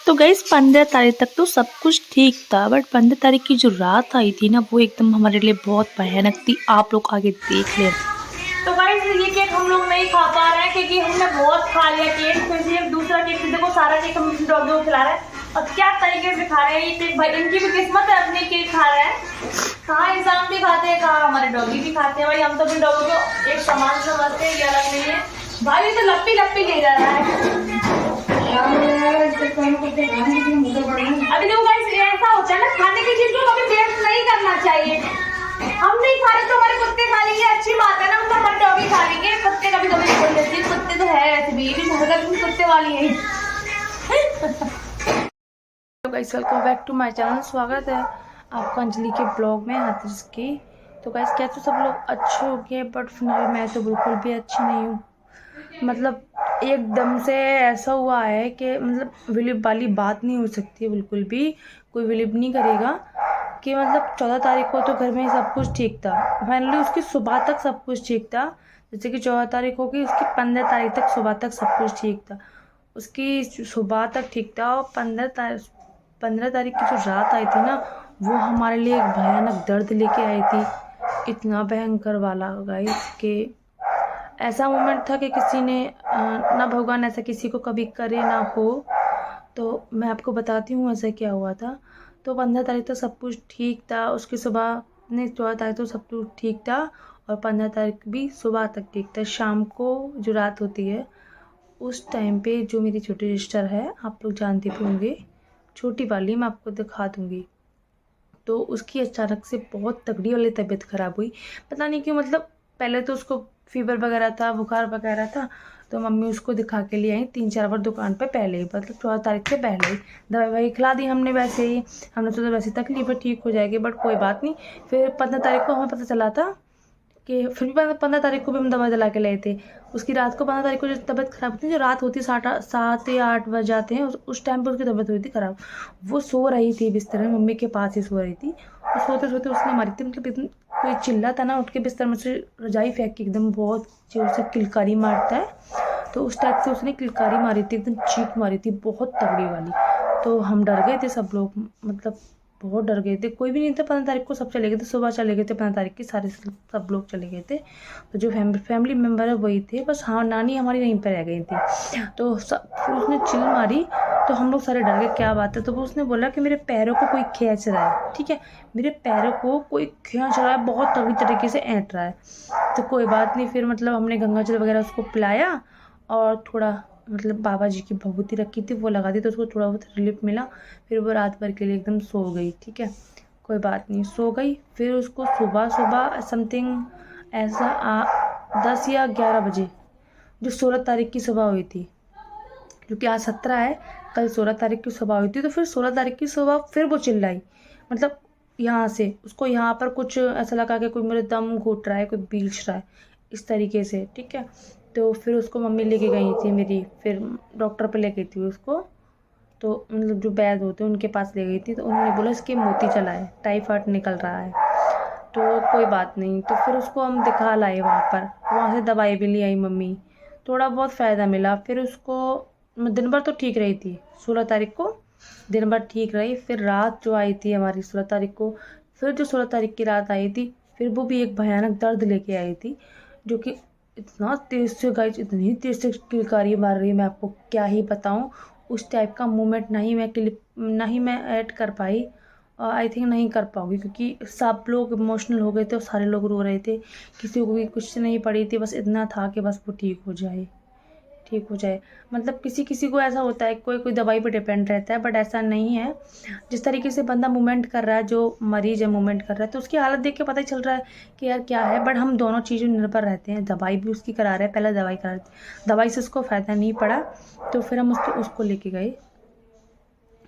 तो गाइस 15 तारीख तक तो सब कुछ ठीक था, बट 15 तारीख की जो रात आई थी ना, वो एकदम हमारे लिए बहुत भयानक थी। आप लोग आगे देख ले। तो गाइस ये केक हम लोग नहीं खा पा रहे हैं क्योंकि हमने बहुत खा लिया केक, तो इसलिए दूसरा केक देखो, सारा केक हम डॉगी को खिला रहे हैं और क्या तरीके से खा रहे हैं ये केक। भाई इनकी भी किस्मत है, अपने केक खा रहे हैं। कहाँ इंसान भी खाते हैं, कहाँ हमारे डॉगी भी खाते हैं। भाई हम तो अपने डॉगी को एक सामान समझते हैं, ये अलग नहीं है। भाई ये तो लप्पी लप्पी ले जा रहा है। अभी देखो गाइस ऐसा होता है ना, खाने की चीज को कभी वेस्ट नहीं करना चाहिए। हम नहीं खा रहे तो हमारे कुत्ते खा लेंगे, अच्छी बात है ना, उनका हमारे डॉगी खा लेंगे। कुत्ते कभी कभी बोल देते हैं, कुत्ते तो है ऐसे भी, ये भी हरकत भी कुत्ते वाली है। तो guys welcome back to my channel. स्वागत है आपका अंजलि के ब्लॉग में, हाथरस की। तो गाइस क्या तो सब लोग अच्छे हो गए, बट फिलहाल मैं तो बिल्कुल भी अच्छी नहीं हूँ। मतलब एकदम से ऐसा हुआ है कि मतलब बिलीव वाली बात नहीं हो सकती है, बिल्कुल भी कोई बिलीव नहीं करेगा कि मतलब 14 तारीख को तो घर में सब कुछ ठीक था। फाइनली उसकी सुबह तक सब कुछ ठीक था। जैसे कि 14 तारीख होगी, उसकी 15 तारीख तक सुबह तक सब कुछ ठीक था। उसकी सुबह तक ठीक था और 15 तारीख की जो रात आई थी ना, वो हमारे लिए एक भयानक दर्द लेके आई थी। इतना भयंकर वाला गाइस कि ऐसा मोमेंट था कि किसी ने ना भगवान ऐसा किसी को कभी करे ना हो। तो मैं आपको बताती हूँ ऐसा क्या हुआ था। तो 15 तारीख तक सब कुछ ठीक था। उसकी सुबह नहीं, 14 तारीख तो सब कुछ ठीक था और 15 तारीख भी सुबह तक ठीक था। शाम को जो रात होती है उस टाइम पे जो मेरी छोटी सिस्टर है, आप लोग जानते भी होंगे, छोटी वाली, मैं आपको दिखा दूँगी। तो उसकी अचानक से बहुत तगड़ी वाली तबीयत ख़राब हुई। पता नहीं क्यों, मतलब पहले तो उसको फीवर वगैरह था, बुखार वगैरह था। तो मम्मी उसको दिखा के लिए आई 3-4 बार दुकान पे पहले ही, मतलब 14 तारीख से पहले ही दवाई वही खिला दी हमने। वैसे ही हमने सोचा वैसे तकलीफ ठीक हो जाएगी, बट कोई बात नहीं। फिर 15 तारीख को हमें पता चला था कि फिर भी 15 तारीख को भी हम दवा दिला के लाए थे। उसकी रात को 15 तारीख को जो तबीयत ख़राब होती है, जो रात होती है 7 या 8 बज जाते हैं, उस टाइम पर उसकी तबीयत हुई थी ख़राब। वो सो रही थी बिस्तर में, मम्मी के पास ही सो रही थी। और सोते सोते उसने मारी थी, मतलब इतनी कोई चिल्ला था ना, उठ के बिस्तर में से रजाई फेंक के एकदम बहुत जोर से किलकारी मारता है, तो उस टाइप से उसने किलकारी मारी थी, एकदम चीख मारी थी बहुत तगड़ी वाली। तो हम डर गए थे सब लोग, मतलब बहुत डर गए थे। कोई भी नहीं था 15 तारीख को, सब चले गए थे, सुबह चले गए थे 15 तारीख की, सारे सब लोग चले गए थे। तो जो फैमिली मेम्बर है वही थे बस। हाँ, नानी हमारी यहीं पर रह गई थी। तो फिर उसने चिल मारी तो हम लोग सारे डर गए, क्या बात है। तो वो उसने बोला कि मेरे पैरों को कोई खींच रहा है, ठीक है, मेरे पैरों को कोई खींच रहा है, बहुत तगड़ी तरीके से ऐंठ रहा है। तो कोई बात नहीं, फिर मतलब हमने गंगाजल वगैरह उसको पिलाया और थोड़ा मतलब बाबा जी की भभूति रखी थी वो लगा दी, तो उसको थोड़ा बहुत रिलीफ मिला। फिर वो रात भर के लिए एकदम सो गई, ठीक है, कोई बात नहीं, सो गई। फिर उसको सुबह सुबह समथिंग ऐसा 10 या 11 बजे जो 16 तारीख की सुबह हुई थी, क्योंकि आज 17 है, कल 16 तारीख की सुबह हुई थी। तो फिर 16 तारीख की सुबह फिर वो चिल्लाई, मतलब यहाँ से उसको यहाँ पर कुछ ऐसा लगा कि कोई मेरे दम घुट रहा है, कोई बीछ रहा है, इस तरीके से, ठीक है। तो फिर उसको मम्मी लेके गई थी मेरी, फिर डॉक्टर पे ले गई थी उसको। तो मतलब जो वैद्य होते हैं उनके पास ले गई थी, तो उन्होंने बोला इसके मोती चला है, टाइफाइड निकल रहा है। तो कोई बात नहीं, तो फिर उसको हम दिखा लाए वहाँ पर, वहाँ से दवाई भी ले आई मम्मी, थोड़ा बहुत फ़ायदा मिला। फिर उसको दिन भर तो ठीक रही थी, 16 तारीख को दिन भर ठीक रही। फिर रात जो आई थी हमारी 16 तारीख को, फिर जो 16 तारीख की रात आई थी, फिर वो भी एक भयानक दर्द लेके आई थी, जो कि इतना तेज़ से गाइस, इतनी तेज़ से किलकारी मार रही है, मैं आपको क्या ही बताऊँ। उस टाइप का मूवमेंट नहीं मैं ऐड कर पाई, आई थिंक नहीं कर पाऊँगी, क्योंकि सब लोग इमोशनल हो गए थे और सारे लोग रो रहे थे। किसी को भी कुछ नहीं पड़ी थी, बस इतना था कि बस वो ठीक हो जाए, ठीक हो जाए। मतलब किसी किसी को ऐसा होता है, कोई कोई दवाई पे डिपेंड रहता है, बट ऐसा नहीं है। जिस तरीके से बंदा मूवमेंट कर रहा है, जो मरीज है मूवमेंट कर रहा है, तो उसकी हालत देख के पता ही चल रहा है कि यार क्या है। बट हम दोनों चीज़ों निर्भर रहते हैं, दवाई भी उसकी करा रहे हैं, पहले दवाई करा रहे थे, दवाई से उसको फ़ायदा नहीं पड़ा, तो फिर हम उसको लेके गए।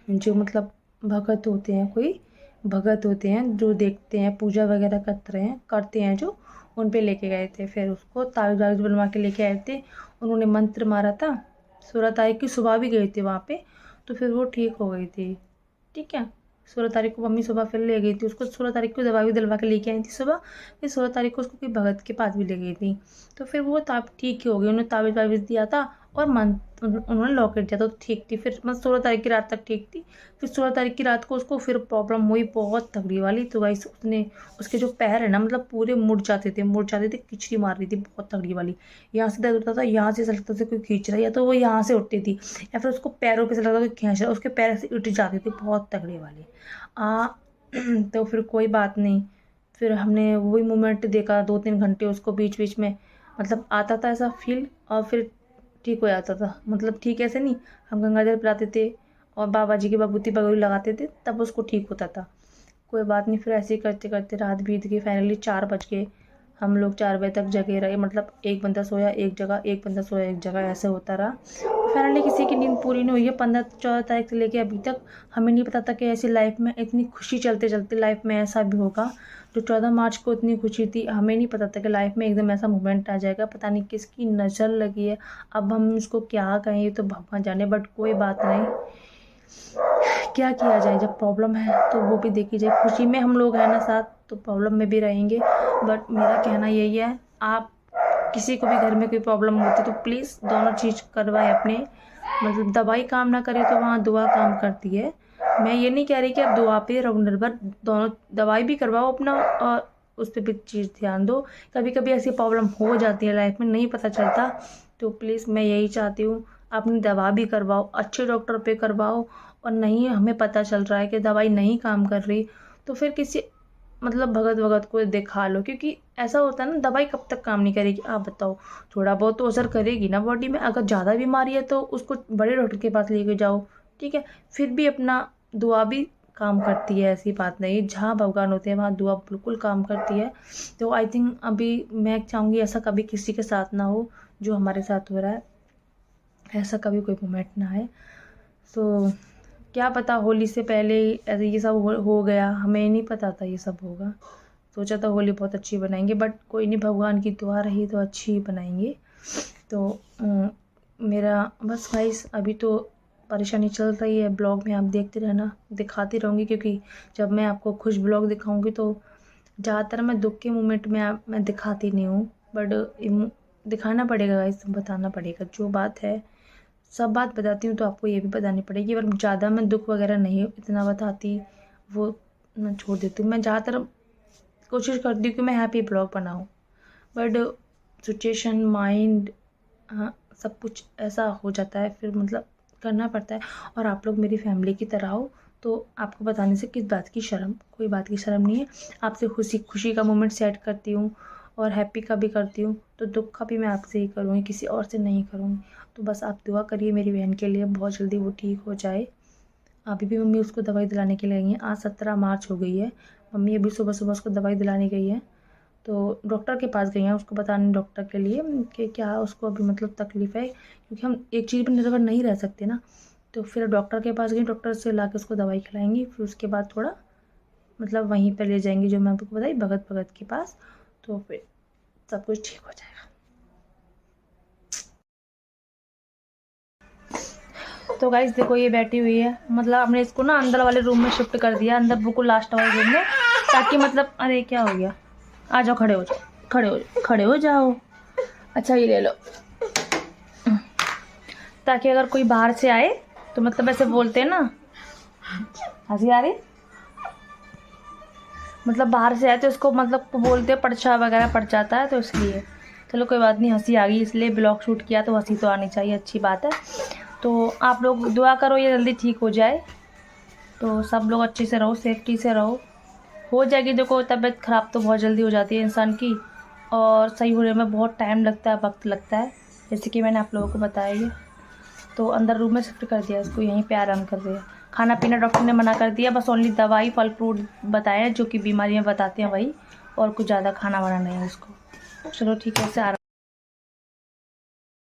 जो मतलब भगत होते हैं, कोई भगत होते हैं जो देखते हैं, पूजा वगैरह करते हैं जो, उन पे लेके गए थे। फिर उसको तावीज़ वावीज़ बनवा के लेके आए थे, उन्होंने मंत्र मारा था। 16 तारीख की सुबह भी गए थे वहाँ पे, तो फिर वो ठीक हो गई थी, ठीक है। 16 तारीख को मम्मी सुबह फिर ले गई थी उसको, 16 तारीख को दवा भी दिलवा के लेके आई थी सुबह। फिर 16 तारीख को उसको कोई भगत के पास भी ले गई थी, तो फिर वो ठीक ही हो गई। उन्होंने तावीज़ वावीज़ दिया था और मंथ उन्होंने लॉकेट दिया तो ठीक थी। फिर मतलब 16 तारीख की रात तक ठीक थी। फिर 16 तारीख की रात को उसको फिर प्रॉब्लम हुई बहुत तगड़ी वाली। तो गाइस उसने उसके जो पैर है ना मतलब पूरे मुड़ जाते थे, खिचड़ी मार रही थी बहुत तगड़ी वाली। यहाँ से दर्द होता था, यहाँ से ऐसा लगता था कोई खींच रहा है, या तो वो यहाँ से उठती थी या फिर उसको पैरों पे से लगता था कोई खींच रहा है, उसके पैर से उठ जाती थी बहुत तगड़ी वाली। तो फिर कोई बात नहीं, फिर हमने वही मोमेंट देखा 2-3 घंटे उसको बीच बीच में मतलब आता था ऐसा फील, और फिर ठीक हो जाता था। मतलब ठीक ऐसे नहीं, हम गंगाजल पिलाते थे और बाबा जी की बबूती वगैरह लगाते थे तब उसको ठीक होता था। कोई बात नहीं, फिर ऐसे ही करते करते रात बीत गई। फाइनली 4 बज गए, हम लोग 4 बजे तक जगे रहे। मतलब एक बंदा सोया एक जगह, एक बंदा सोया एक जगह, ऐसे होता रहा। फाइनली किसी की नींद पूरी नहीं हुई है। 15-14 तारीख से लेके अभी तक हमें नहीं पता था कि ऐसी लाइफ में इतनी खुशी चलते चलते लाइफ में ऐसा भी होगा। जो 14 मार्च को इतनी खुशी थी, हमें नहीं पता था कि लाइफ में एकदम ऐसा मोमेंट आ जाएगा। पता नहीं किसकी नज़र लगी है, अब हम इसको क्या कहें ये तो भगवान जाने। बट कोई बात नहीं, क्या किया जाए, जब प्रॉब्लम है तो वो भी देखी जाए। खुशी में हम लोग हैं ना साथ, तो प्रॉब्लम में भी रहेंगे। बट मेरा कहना यही है, आप किसी को भी घर में कोई प्रॉब्लम होती तो प्लीज़ दोनों चीज़ करवाएं अपने। मतलब दवाई काम ना करे तो वहाँ दुआ काम करती है। मैं ये नहीं कह रही कि आप दुआ पे रहो निर्भर, दोनों दवाई भी करवाओ अपना और उस पर भी चीज़ ध्यान दो। कभी कभी ऐसी प्रॉब्लम हो जाती है लाइफ में, नहीं पता चलता। तो प्लीज़ मैं यही चाहती हूँ, अपनी दवा भी करवाओ, अच्छे डॉक्टर पे करवाओ। और नहीं हमें पता चल रहा है कि दवाई नहीं काम कर रही तो फिर किसी मतलब भगत भगत को दिखा लो, क्योंकि ऐसा होता है ना, दवाई कब तक काम नहीं करेगी आप बताओ। थोड़ा बहुत तो असर करेगी ना बॉडी में। अगर ज़्यादा बीमारी है तो उसको बड़े डॉक्टर के पास लेके जाओ, ठीक है। फिर भी अपना दुआ भी काम करती है, ऐसी बात नहीं। जहाँ भगवान होते हैं वहाँ दुआ बिल्कुल काम करती है। तो आई थिंक अभी मैं चाहूँगी ऐसा कभी किसी के साथ ना हो जो हमारे साथ हो रहा है, ऐसा कभी कोई मोमेंट ना आए। तो क्या पता होली से पहले ही ऐसे ये सब हो गया, हमें नहीं पता था ये सब होगा। सोचा था होली बहुत अच्छी बनाएंगे, बट कोई नहीं, भगवान की दुआ रही तो अच्छी ही बनाएंगे। तो मेरा बस गाइस अभी तो परेशानी चल रही है। ब्लॉग में आप देखते रहना, दिखाती रहूँगी, क्योंकि जब मैं आपको खुश ब्लॉग दिखाऊँगी तो ज़्यादातर मैं दुख के मोमेंट में मैं दिखाती नहीं हूँ। बट दिखाना पड़ेगा गाइस, बताना पड़ेगा जो बात है, सब बात बताती हूँ तो आपको ये भी बतानी पड़ेगी। पर ज़्यादा मैं दुख वगैरह नहीं इतना बताती, वो मैं छोड़ देती हूँ। मैं ज़्यादातर कोशिश करती हूँ कि मैं हैप्पी ब्लॉग बनाऊँ, बट सिचुएशन माइंड हाँ सब कुछ ऐसा हो जाता है, फिर मतलब करना पड़ता है। और आप लोग मेरी फैमिली की तरह हो तो आपको बताने से किस बात की शर्म, कोई बात की शर्म नहीं है। आपसे खुशी का मोमेंट सेट करती हूँ और हैप्पी का भी करती हूँ, तो दुख का भी मैं आपसे ही करूँगी, किसी और से नहीं करूँगी। तो बस आप दुआ करिए मेरी बहन के लिए, बहुत जल्दी वो ठीक हो जाए। अभी भी मम्मी उसको दवाई दिलाने के लिए गई हैं। आज 17 मार्च हो गई है, मम्मी अभी सुबह सुबह उसको दवाई दिलाने गई है। तो डॉक्टर के पास गई हैं उसको बताने, डॉक्टर के लिए कि क्या उसको अभी मतलब तकलीफ़ है, क्योंकि हम एक चीज़ पर निर्भर नहीं रह सकते ना। तो फिर डॉक्टर के पास गई, डॉक्टर से ला के उसको दवाई खिलाएंगी। फिर उसके बाद थोड़ा मतलब वहीं पर ले जाएंगी जो मैं आपको बताई भगत भगत के पास, तो फिर सब कुछ ठीक हो जाएगा। तो गाइस देखो ये बैठी हुई है, मतलब हमने इसको ना अंदर वाले रूम में शिफ्ट कर दिया, अंदर बिल्कुल लास्ट वाले रूम में, ताकि मतलब अरे क्या हो गया, आ जाओ, खड़े हो जाओ, खड़े हो जाओ। अच्छा ये ले लो, ताकि अगर कोई बाहर से आए तो मतलब ऐसे बोलते हैं ना, हंसी आ रही, मतलब बाहर से आए तो इसको मतलब बोलते हैं पर्चा वगैरह पड़ जाता है, तो इसलिए चलो कोई बात नहीं, हंसी आ गई इसलिए ब्लॉग शूट किया, तो हंसी तो आनी चाहिए, अच्छी बात है। तो आप लोग दुआ करो ये जल्दी ठीक हो जाए, तो सब लोग अच्छे से रहो, सेफ्टी से रहो, हो जाएगी। देखो तबीयत ख़राब तो बहुत जल्दी हो जाती है इंसान की, और सही होने में बहुत टाइम लगता है, वक्त लगता है, जैसे कि मैंने आप लोगों को बताया ही। तो अंदर रूम में शिफ्ट कर दिया इसको, यहीं पे आराम कर दिया। खाना पीना डॉक्टर ने मना कर दिया, बस ओनली दवाई फल फ्रूट बताया जो कि बीमारियाँ बताते हैं वही, और कुछ ज़्यादा खाना वाना नहीं है उसको। चलो ठीक है, इससे आराम।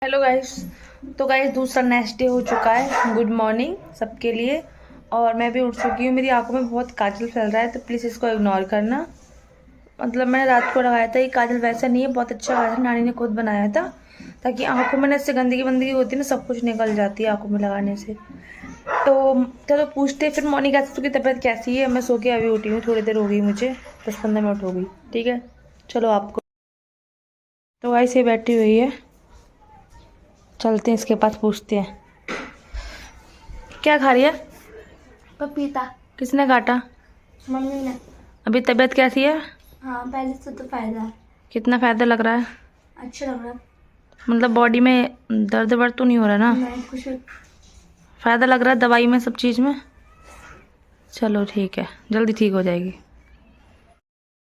हेलो गाइस, तो गाइस दूसरा नेक्स्ट डे हो चुका है, गुड मॉर्निंग सबके लिए, और मैं भी उठ चुकी हूँ। मेरी आंखों में बहुत काजल फैल रहा है, तो प्लीज़ इसको इग्नोर करना। मतलब मैंने रात को लगाया था, ये काजल वैसा नहीं है, बहुत अच्छा काजल नानी ने खुद बनाया था, ताकि आंखों में ना इससे गंदगी होती है ना, सब कुछ निकल जाती है आंखों में लगाने से। तो चलो पूछते फिर मोनिका से की तबीयत कैसी है। मैं सो के अभी उठी हूँ, थोड़ी देर हो गई मुझे, 10-15 मिनट हो गई, ठीक है। चलो आपको तो गाइस ये बैठी हुई है, चलते हैं इसके पास, पूछते हैं क्या खा रही है। पपीता। किसने काटा? मम्मी ने। अभी तबीयत कैसी है? हाँ, पहले से तो फायदा है। कितना फ़ायदा लग रहा है? अच्छा लग रहा है। मतलब बॉडी में दर्द वर्द तो नहीं हो रहा ना? नहीं, कुछ भी। फ़ायदा लग रहा है दवाई में, सब चीज़ में। चलो ठीक है, जल्दी ठीक हो जाएगी।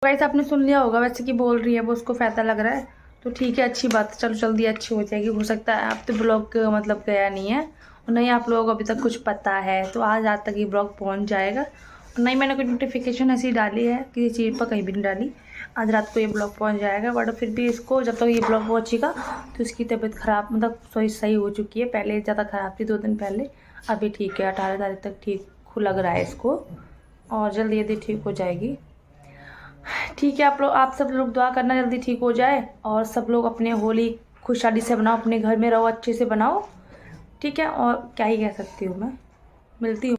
वैसे आपने सुन लिया होगा वैसे कि बोल रही है वो, उसको फ़ायदा लग रहा है तो ठीक है, अच्छी बात है। चलो जल्दी अच्छी हो जाएगी। हो सकता है आप तो ब्लॉग मतलब गया नहीं है और नहीं आप लोगों को अभी तक कुछ पता है, तो आज रात तक ये ब्लॉग पहुंच जाएगा। और नहीं मैंने कोई नोटिफिकेशन ऐसी डाली है किसी चीज़ पर, कहीं भी नहीं डाली। आज रात को ये ब्लॉग पहुंच जाएगा, बट फिर भी इसको जब तक ये ब्लॉग पहुंचेगा तो इसकी तबीयत ख़राब मतलब सही हो चुकी है। पहले ज़्यादा ख़राब थी 2 दिन पहले, अभी ठीक है। 18 तारीख तक ठीक लग रहा है इसको और जल्दी जल्दी ठीक हो जाएगी। ठीक है, आप सब लोग दुआ करना जल्दी ठीक हो जाए और सब लोग अपने होली खुशहाली से बनाओ, अपने घर में रहो, अच्छे से बनाओ, ठीक है। और क्या ही कह सकती हूँ मैं, मिलती हूँ।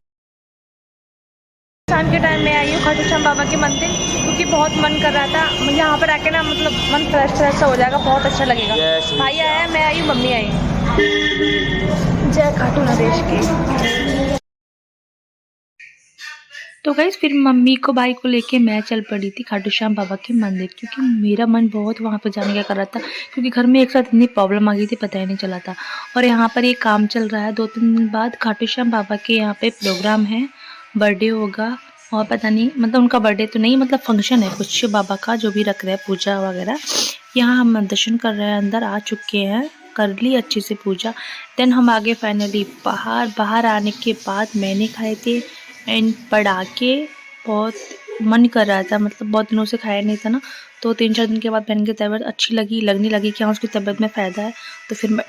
शाम के टाइम में आई हूँ खाटू श्याम बाबा के मंदिर, क्योंकि बहुत मन कर रहा था मुझे यहाँ पर आके ना, मतलब मन फ्रेश सा हो जाएगा, बहुत अच्छा लगेगा। भाई आया, मैं आई, मम्मी आई। जय खाटू नरेश की। तो गाइस फिर मम्मी को भाई को लेके मैं चल पड़ी थी खाटू श्याम बाबा के मंदिर, क्योंकि मेरा मन बहुत वहाँ पर जाने का कर रहा था, क्योंकि घर में एक साथ इतनी प्रॉब्लम आ गई थी, पता ही नहीं चला था। और यहाँ पर ये काम चल रहा है, 2-3 दिन बाद खाटू श्याम बाबा के यहाँ पे प्रोग्राम है, बर्थडे होगा। और पता नहीं मतलब उनका बर्थडे तो नहीं, मतलब फंक्शन है कुछ बाबा का, जो भी रख रहे हैं पूजा वगैरह। यहाँ हम दर्शन कर रहे हैं, अंदर आ चुके हैं, कर ली अच्छे से पूजा। देन हम आगे फाइनली बाहर आने के बाद मैंने खाए थे एंड पड़ाके। बहुत मन कर रहा था, मतलब बहुत दिनों से खाया नहीं था ना, तो 3-4 दिन के बाद बहन की तबीयत अच्छी लगने लगी कि हाँ उसकी तबीयत में फ़ायदा है, तो फिर मैं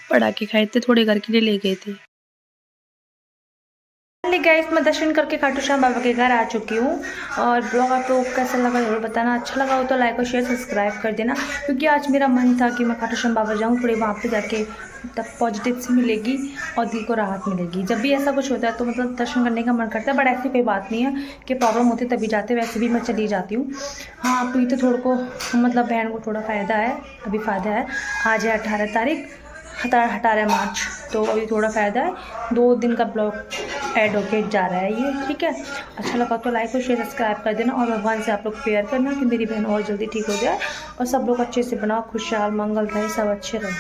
पड़ाके खाए थे, थोड़े घर के लिए ले गए थे। गाइस मैं दर्शन करके खाटू श्याम बाबा के घर आ चुकी हूँ। और ब्लॉग आप लोगों को कैसा लगा जरूर बताना, अच्छा लगा हो तो लाइक और शेयर सब्सक्राइब कर देना, क्योंकि आज मेरा मन था कि मैं खाटू श्याम बाबा जाऊँ, थोड़ी वहाँ पे जाके तब पॉजिटिव मिलेगी और दिल को राहत मिलेगी। जब भी ऐसा कुछ होता है तो मतलब दर्शन करने का मन करता है, बट ऐसी कोई बात नहीं है कि प्रॉब्लम होती तभी जाते, वैसे भी मैं चली जाती हूँ। हाँ अभी तो थोड़ा को मतलब बहन को थोड़ा फ़ायदा है, अभी फ़ायदा है। आज है 18 तारीख, 18 मार्च, तो अभी थोड़ा फ़ायदा है। 2 दिन का ब्लॉग ऐड होके जा रहा है ये, ठीक है। अच्छा लगा तो लाइक और शेयर सब्सक्राइब कर देना, और भगवान से आप लोग प्रेयर करना कि मेरी बहन और जल्दी ठीक हो जाए और सब लोग अच्छे से बनाओ, खुशहाल मंगल रहे, सब अच्छे रहे,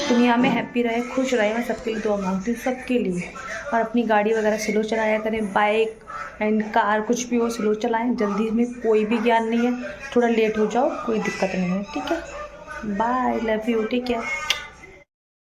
दुनिया में हैप्पी रहे, खुश रहे। मैं सबके लिए दुआ मांगती हूँ, सबके लिए। और अपनी गाड़ी वगैरह स्लो चलाया करें, बाइक एंड कार कुछ भी हो स्लो चलाएं, जल्दी में कोई भी ज्ञान नहीं है, थोड़ा लेट हो जाओ कोई दिक्कत नहीं है, ठीक है। बाय, लव यू, ठीक है।